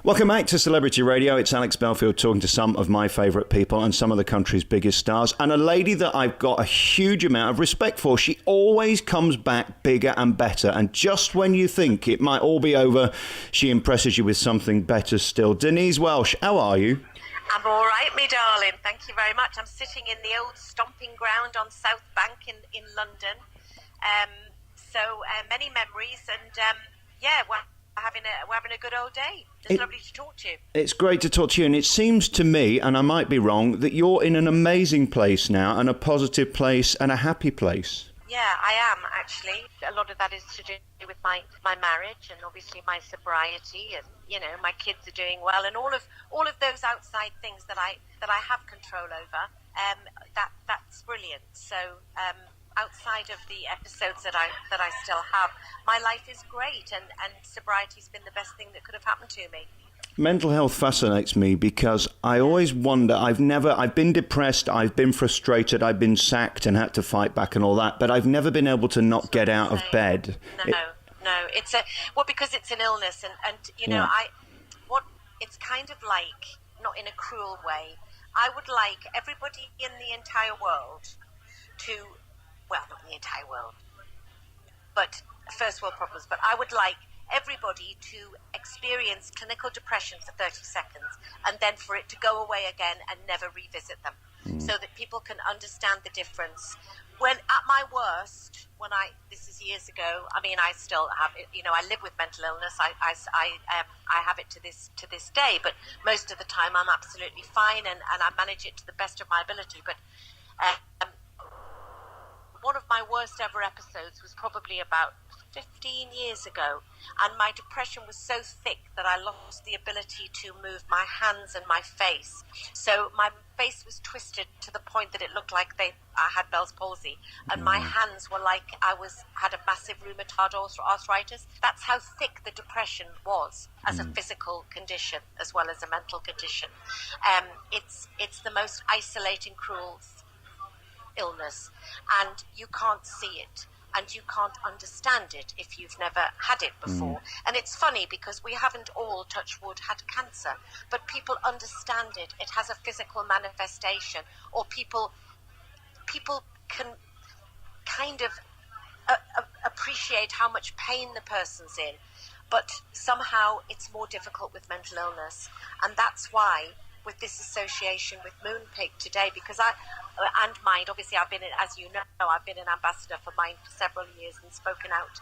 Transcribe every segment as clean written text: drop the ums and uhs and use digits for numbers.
Welcome back to Celebrity Radio. It's Alex Belfield talking to some of my favourite people and some of the country's biggest stars. And a lady that I've got a huge amount of respect for. She always comes back bigger and better. And just when you think it might all be over, she impresses you with something better still. Denise Welch, how are you? I'm all right, me darling. Thank you very much. I'm sitting in the old stomping ground on South Bank in London. Many memories and, we're having a good old day. It's lovely to talk to you. It's great to talk to you, and it seems to me, and I might be wrong, that you're in an amazing place now, and a positive place and a happy place. Yeah, I am actually. A lot of that is to do with my marriage and obviously my sobriety, and my kids are doing well, and all of those outside things that I have control over. That's brilliant. So. Outside of the episodes that I still have, my life is great, and sobriety's been the best thing that could have happened to me. Mental health fascinates me because I always wonder, I've been depressed, I've been frustrated, I've been sacked and had to fight back and all that, but I've never been able to not get out of bed. No, because it's an illness, and it's kind of like, not in a cruel way, I would like everybody in the entire world to, well, not in the entire world, but first world problems, but I would like everybody to experience clinical depression for 30 seconds and then for it to go away again and never revisit them, so that people can understand the difference. When at my worst, this is years ago, I mean, I still have it, I live with mental illness, I have it to this day, but most of the time I'm absolutely fine and I manage it to the best of my ability, but one of my worst ever episodes was probably about 15 years ago, and my depression was so thick that I lost the ability to move my hands and my face. So my face was twisted to the point that it looked like I had Bell's palsy, and my hands were like I had a massive rheumatoid arthritis. That's how thick the depression was as a physical condition as well as a mental condition. It's the most isolating, cruel illness, and you can't see it and you can't understand it if you've never had it before. And it's funny because we haven't all, touch wood, had cancer, but people understand it. It has a physical manifestation, or people can kind of appreciate how much pain the person's in, but somehow it's more difficult with mental illness. And that's why with this association with Moonpig today, because and Mind, obviously I've been, as you know, I've been an ambassador for Mind for several years and spoken out,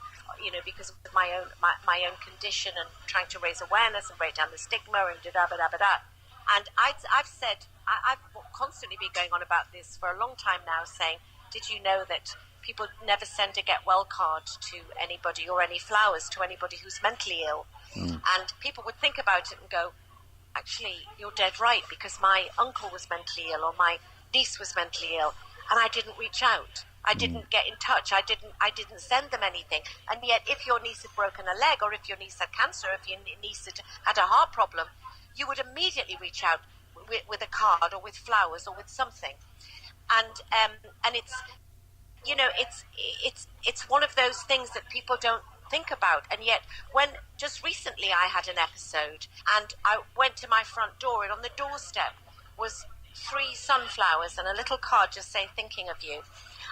because of my own condition and trying to raise awareness and break down the stigma and da-da-da-da-da. And I've said, I've constantly been going on about this for a long time now, saying, did you know that people never send a get well card to anybody or any flowers to anybody who's mentally ill? And people would think about it and go, actually, you're dead right, because my uncle was mentally ill or my niece was mentally ill, and I didn't reach out. I didn't get in touch. I didn't send them anything. And yet, if your niece had broken a leg, or if your niece had cancer, or if your niece had a heart problem, you would immediately reach out with a card or with flowers or with something. And it's one of those things that people don't think about. And yet, when just recently I had an episode and I went to my front door, and on the doorstep was 3 sunflowers and a little card just saying, thinking of you.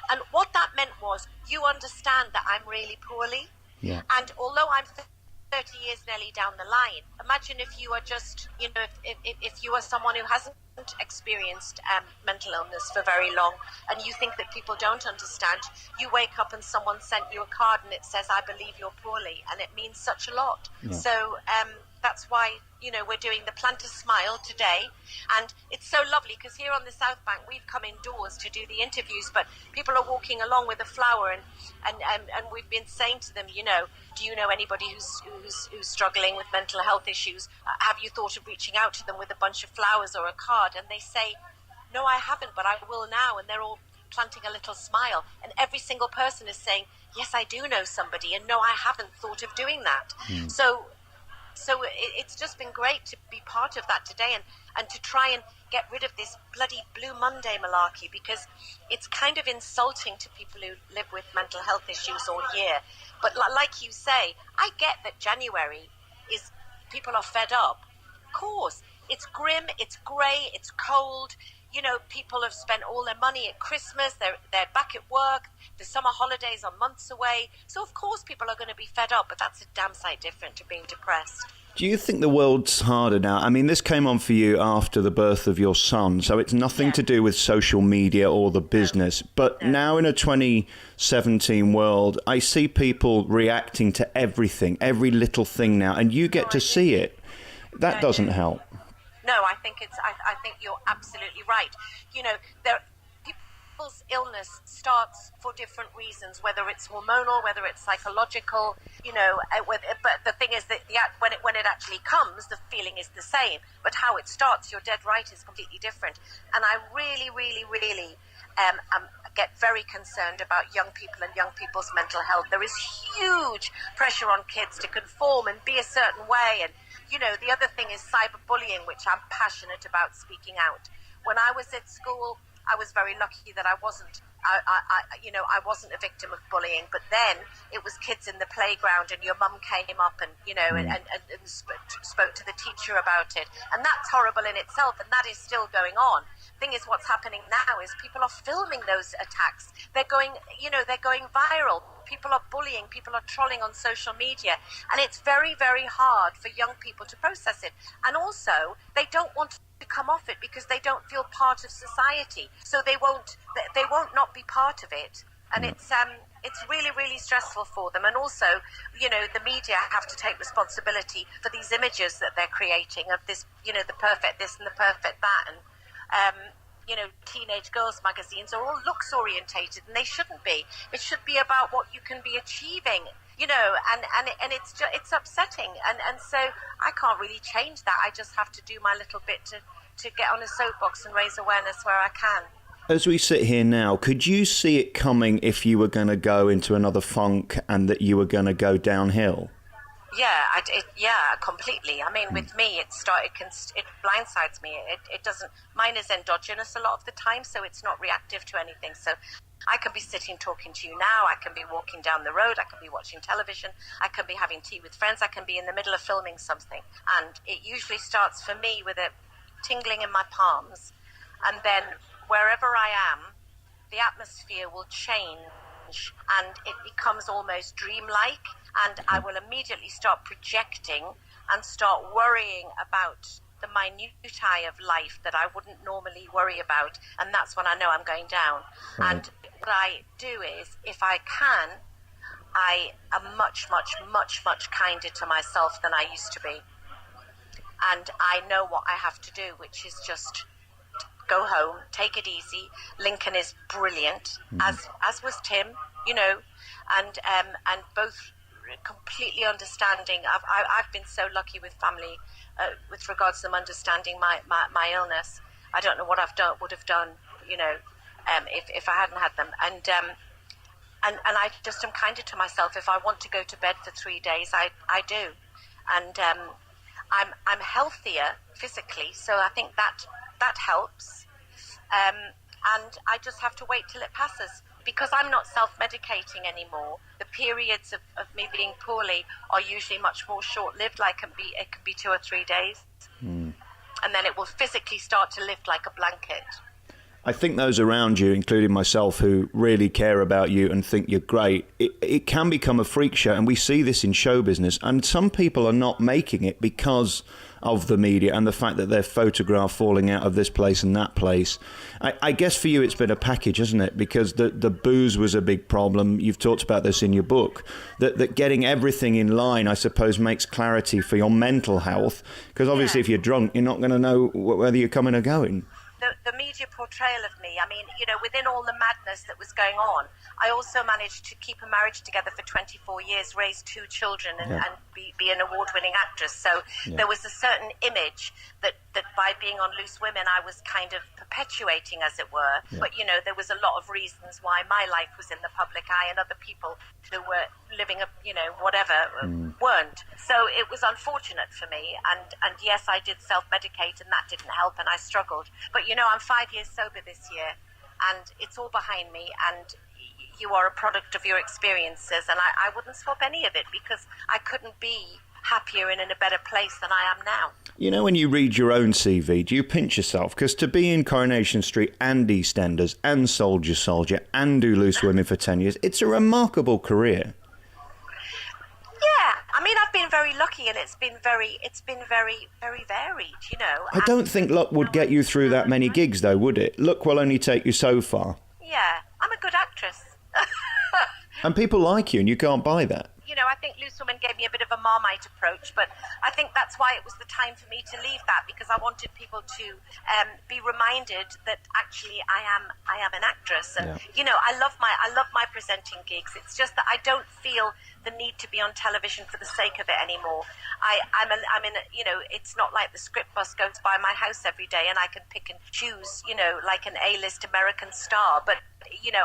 And what that meant was, you understand that I'm really poorly. Yeah. And although I'm 30 years nearly down the line, imagine if you are just, if you are someone who hasn't experienced mental illness for very long, and you think that people don't understand, you wake up and someone sent you a card and it says, I believe you're poorly, and it means such a lot. Yeah. So that's why, we're doing the Plant a Smile today, and it's so lovely because here on the South Bank we've come indoors to do the interviews, but people are walking along with a flower, and we've been saying to them, do you know anybody who's struggling with mental health issues? Have you thought of reaching out to them with a bunch of flowers or a card? And they say, no, I haven't, but I will now. And they're all planting a little smile, and every single person is saying, yes, I do know somebody, and no, I haven't thought of doing that. So it's just been great to be part of that today, and to try and get rid of this bloody Blue Monday malarkey, because it's kind of insulting to people who live with mental health issues all year. But like you say, I get that January is, people are fed up, course. It's grim, it's grey, it's cold. You know, people have spent all their money at Christmas. They're back at work. The summer holidays are months away. So, of course, people are going to be fed up. But that's a damn sight different to being depressed. Do you think the world's harder now? I mean, this came on for you after the birth of your son, so it's nothing to do with social media or the business. But now in a 2017 world, I see people reacting to everything, every little thing now, and you get to see it. That doesn't help. No, I think I think you're absolutely right. You know, people's illness starts for different reasons, whether it's hormonal, whether it's psychological. You know, but the thing is that when it actually comes, the feeling is the same. But how it starts, you're dead right, is completely different. And I really, really, really get very concerned about young people and young people's mental health. There is huge pressure on kids to conform and be a certain way. And you know, the other thing is cyberbullying, which I'm passionate about speaking out. When I was at school, I was very lucky that I wasn't a victim of bullying. But then it was kids in the playground, and your mum came up and, you know, and spoke to the teacher about it. And that's horrible in itself, and that is still going on. Thing is, what's happening now is people are filming those attacks. They're going viral. People are bullying, people are trolling on social media, and it's very, very hard for young people to process it. And also, they don't want to come off it because they don't feel part of society, so they won't not be part of it. And it's really, really stressful for them. And also, you know, the media have to take responsibility for these images that they're creating of this, you know, the perfect this and the perfect that. And you know, teenage girls magazines are all looks orientated, and they shouldn't be. It should be about what you can be achieving, you know, and it's upsetting. And so I can't really change that. I just have to do my little bit to get on a soapbox and raise awareness where I can. As we sit here now, could you see it coming if you were going to go into another funk and that you were going to go downhill? Yeah, completely. I mean, with me, it blindsides me. It doesn't. Mine is endogenous a lot of the time, so it's not reactive to anything. So I can be sitting talking to you now. I can be walking down the road. I can be watching television. I can be having tea with friends. I can be in the middle of filming something, and it usually starts for me with a tingling in my palms, and then wherever I am, the atmosphere will change, and it becomes almost dreamlike. And I will immediately start projecting and start worrying about the minutiae of life that I wouldn't normally worry about. And that's when I know I'm going down. Right. And what I do is, if I can, I am much, much, much, much kinder to myself than I used to be. And I know what I have to do, which is just go home, take it easy. Lincoln is brilliant, as was Tim, you know, and both completely understanding. I've been so lucky with family with regards to them understanding my illness. I don't know what would have done, you know, if I hadn't had them. And I just am kinder to myself. If I want to go to bed for 3 days, I do. And I'm healthier physically, so I think that helps. And I just have to wait till it passes. Because I'm not self-medicating anymore, the periods of me being poorly are usually much more short-lived. It can be 2 or 3 days. And then it will physically start to lift like a blanket. I think those around you, including myself, who really care about you and think you're great, it can become a freak show. And we see this in show business. And some people are not making it because of the media and the fact that they're photographed falling out of this place and that place. I guess for you it's been a package, hasn't it? Because the booze was a big problem. You've talked about this in your book. That getting everything in line, I suppose, makes clarity for your mental health. Because obviously if you're drunk, you're not going to know whether you're coming or going. The media portrayal of me, I mean, you know, within all the madness that was going on, I also managed to keep a marriage together for 24 years, raise 2 children, and be an award-winning actress. So there was a certain image that by being on Loose Women, I was kind of perpetuating, as it were. Yeah. But, you know, there was a lot of reasons why my life was in the public eye and other people who were living, weren't. So it was unfortunate for me. And yes, I did self-medicate, and that didn't help, and I struggled. But, you know, I'm 5 years sober this year, and it's all behind me, and you are a product of your experiences, and I wouldn't swap any of it, because I couldn't be happier and in a better place than I am now. You know, when you read your own CV, do you pinch yourself? Because to be in Coronation Street and EastEnders and Soldier and do Loose Women for 10 years, it's a remarkable career. Yeah, I mean, I've been very lucky, and it's been very, very varied, you know. I don't think luck would get you through that many gigs, though, would it? Luck will only take you so far. Yeah, I'm a good actress. And people like you, and you can't buy that. You know, I think Loose Women gave me a bit of a Marmite approach, but I think that's why it was the time for me to leave that, because I wanted people to be reminded that actually I am an actress, and you know, I love my presenting gigs. It's just that I don't feel the need to be on television for the sake of it anymore. I'm in a, you know, it's not like the script bus goes by my house every day and I can pick and choose, you know, like an A-list American star, but you know,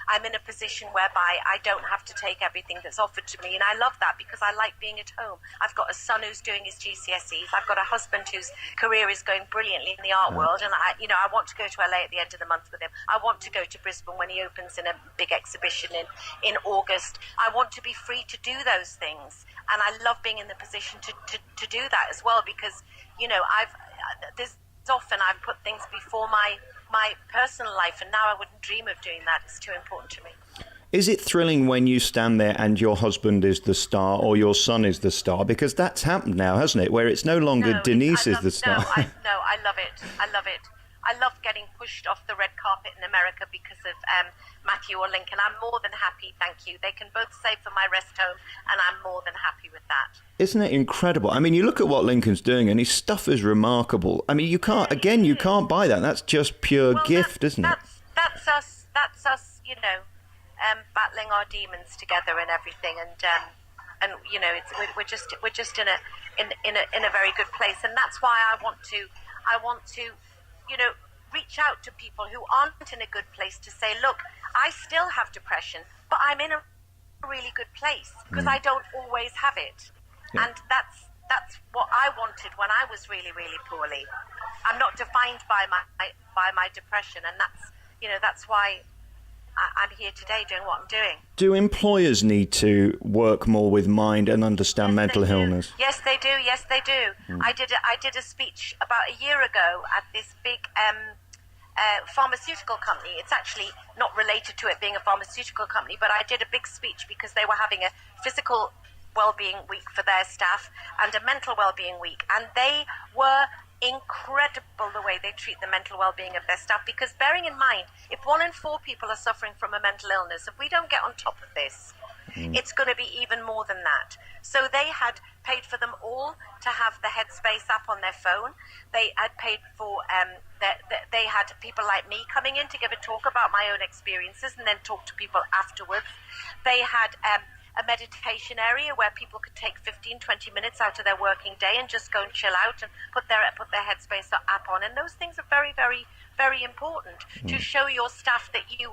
I'm in a position whereby I don't have to take everything that's offered to me, and I love that because I like being at home. I've got a son who's doing his GCSEs. I've got a husband whose career is going brilliantly in the art world, and I want to go to LA at the end of the month with him. I want to go to Brisbane when he opens in a big exhibition in August. I want to be free to do those things, and I love being in the position to do that as well, because you know, there's often I've put things before my personal life, and now I wouldn't dream of doing that. It's too important to me. Is it thrilling when you stand there and your husband is the star or your son is the star? Because that's happened now, hasn't it? Where it's no longer Denise is the star. I love it. I love it. I love getting pushed off the red carpet in America because of Matthew or Lincoln. I'm more than happy, thank you. They can both save for my rest home, and I'm more than happy with that. Isn't it incredible? I mean, you look at what Lincoln's doing, and his stuff is remarkable. I mean, you can't buy that. That's just pure gift, isn't it? That's us, you know, battling our demons together and everything, and you know, we're just in a very good place, and that's why I want to, you know, reach out to people who aren't in a good place to say, look, I still have depression, but I'm in a really good place because I don't always have it. Yeah. And that's what I wanted when I was really, really poorly. I'm not defined by my depression, and that's why I'm here today doing what I'm doing. Do employers need to work more with mind and understand mental illness? Yes, they do. Yes, they do. I did a speech about a year ago at this big pharmaceutical company. It's actually not related to it being a pharmaceutical company, but I did a big speech because they were having a physical well-being week for their staff and a mental well-being week, and they were incredible the way they treat the mental well-being of their staff, because bearing in mind, if 1 in 4 people are suffering from a mental illness, if we don't get on top of this, it's going to be even more than that. So they had paid for them all to have the Headspace app on their phone. They had paid for they had people like me coming in to give a talk about my own experiences and then talk to people afterwards. They had a meditation area where people could take 15-20 minutes out of their working day and just go and chill out and put their Headspace app on. And those things are very, very, very important to show your staff that you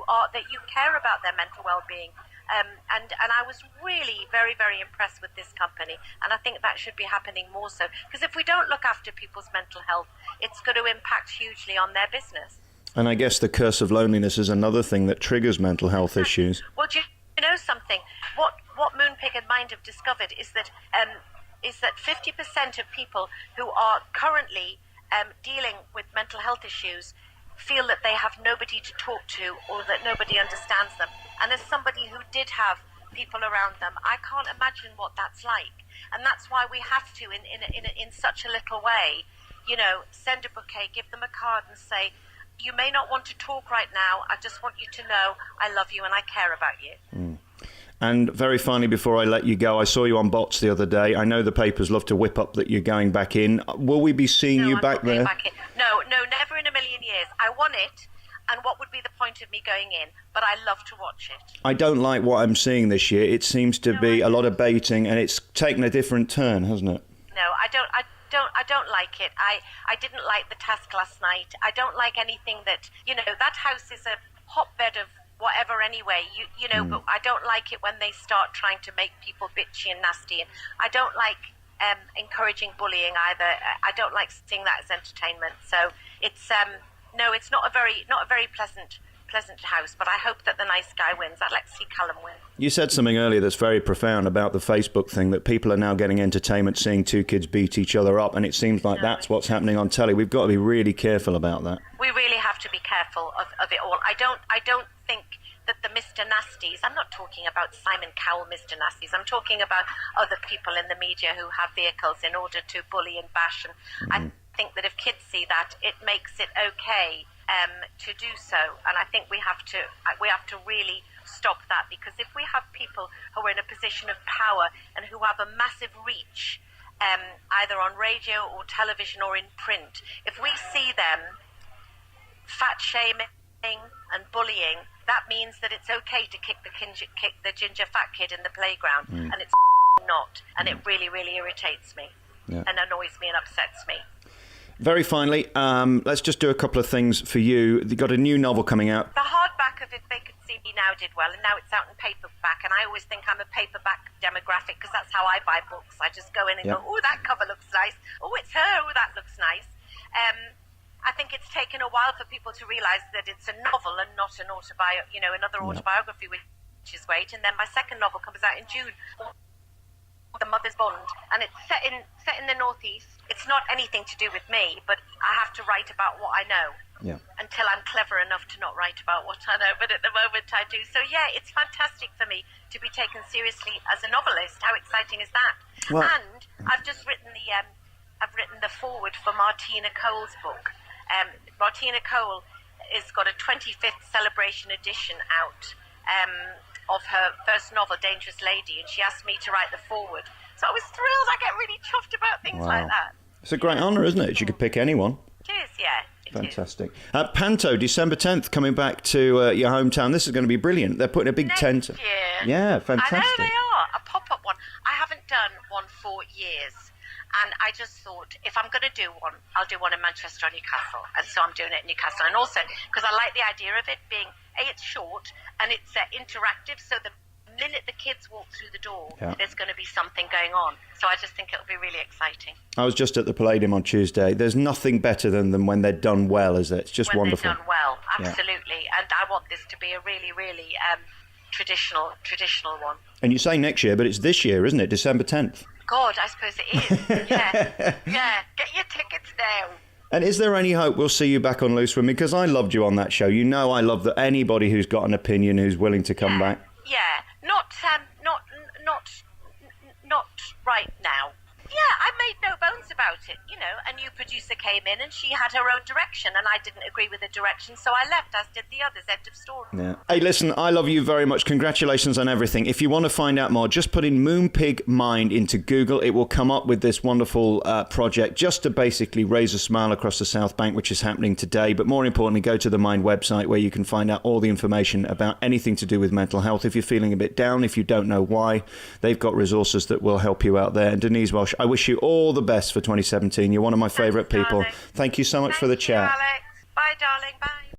care about their mental well-being. And I was really very, very impressed with this company, and I think that should be happening more so, because if we don't look after people's mental health, it's going to impact hugely on their business. And I guess the curse of loneliness is another thing that triggers mental health issues. Well, do you know something? What Moonpig and Mind have discovered is that 50% of people who are currently dealing with mental health issues feel that they have nobody to talk to, or that nobody understands them. And as somebody who did have people around them, I can't imagine what that's like. And that's why we have to, in such a little way, you know, send a bouquet, give them a card and say, you may not want to talk right now, I just want you to know I love you and I care about you. And very finally, before I let you go, I saw you on Bots the other day. I know the papers love to whip up that you're going back in. Will we be seeing you back there? No, never in a million years. I want it, and what would be the point of me going in? But I love to watch it. I don't like what I'm seeing this year. It seems to be a lot of baiting, and it's taken a different turn, hasn't it? No, I don't like it. I didn't like the task last night. I don't like anything that, you know, that house is a hotbed of whatever anyway, you know, but I don't like it when they start trying to make people bitchy and nasty, and I don't like encouraging bullying either. I don't like seeing that as entertainment. So it's no, it's not a very pleasant Pleasant House, but I hope that the nice guy wins. I'd like to see Callum win. You said something earlier that's very profound about the Facebook thing, that people are now getting entertainment seeing two kids beat each other up, and it seems like that's what's happening on telly. We've got to be really careful about that. We really have to be careful of it all. I don't think that the Mr. Nasties, I'm not talking about Simon Cowell Mr. Nasties, I'm talking about other people in the media who have vehicles in order to bully and bash. And I think that if kids see that, it makes it okay to do so. And I think we have to really stop that, because if we have people who are in a position of power and who have a massive reach, either on radio or television or in print, if we see them fat shaming and bullying, that means that it's okay to kick the ginger fat kid in the playground, and it's not. And it really, really irritates me and annoys me and upsets me. Very finally, let's just do a couple of things for you. You've got a new novel coming out. The hardback of If They Could See Me Now did well, and now it's out in paperback. And I always think I'm a paperback demographic, because that's how I buy books. I just go in and go, oh, that cover looks nice. Oh, it's her. Oh, that looks nice. I think it's taken a while for people to realise that it's a novel and not an another autobiography, which is great. And then my second novel comes out in June, The Mother's Bond, and it's set in the Northeast. It's not anything to do with me, but I have to write about what I know until I'm clever enough to not write about what I know. But at the moment I do. So it's fantastic for me to be taken seriously as a novelist. How exciting is that? Well, and I've just written the foreword for Martina Cole's book. Martina Cole has got a 25th celebration edition out of her first novel, Dangerous Lady, and she asked me to write the foreword. So I was thrilled. I get really chuffed about things like that. It's a great honour, isn't it? She could pick anyone. It is, yeah. Fantastic. Panto, December 10th, coming back to your hometown. This is going to be brilliant. They're putting a big tent. Next year. Yeah, fantastic. I know they are. A pop-up one. I haven't done one for years. And I just thought, if I'm going to do one, I'll do one in Manchester or Newcastle. And so I'm doing it in Newcastle. And also, because I like the idea of it being, it's short and it's interactive. So the minute the kids walk through the door, there's going to be something going on. So I just think it'll be really exciting. I was just at the Palladium on Tuesday. There's nothing better than them when they're done well, is it? It's just wonderful. When they're done well, absolutely. Yeah. And I want this to be a really, really traditional one. And you say next year, but it's this year, isn't it? December 10th. God, I suppose it is. Yeah. Get your tickets now. And is there any hope we'll see you back on Loose with Me? Because I loved you on that show. You know I love that anybody who's got an opinion who's willing to come back. Yeah, not right now. Yeah, I made no bones about it, a new producer came in and she had her own direction and I didn't agree with the direction, so I left, as did the others. End of story. Yeah. Hey, listen, I love you very much. Congratulations on everything. If you want to find out more, just put in Moonpig Mind into Google. It will come up with this wonderful project just to basically raise a smile across the South Bank, which is happening today. But more importantly, go to the Mind website where you can find out all the information about anything to do with mental health. If you're feeling a bit down, if you don't know why, they've got resources that will help you out there. And Denise Welch, I wish you all the best for 2017. You're one of my favourite people. Darling. Thank you so much for the chat. Alex. Bye, darling. Bye.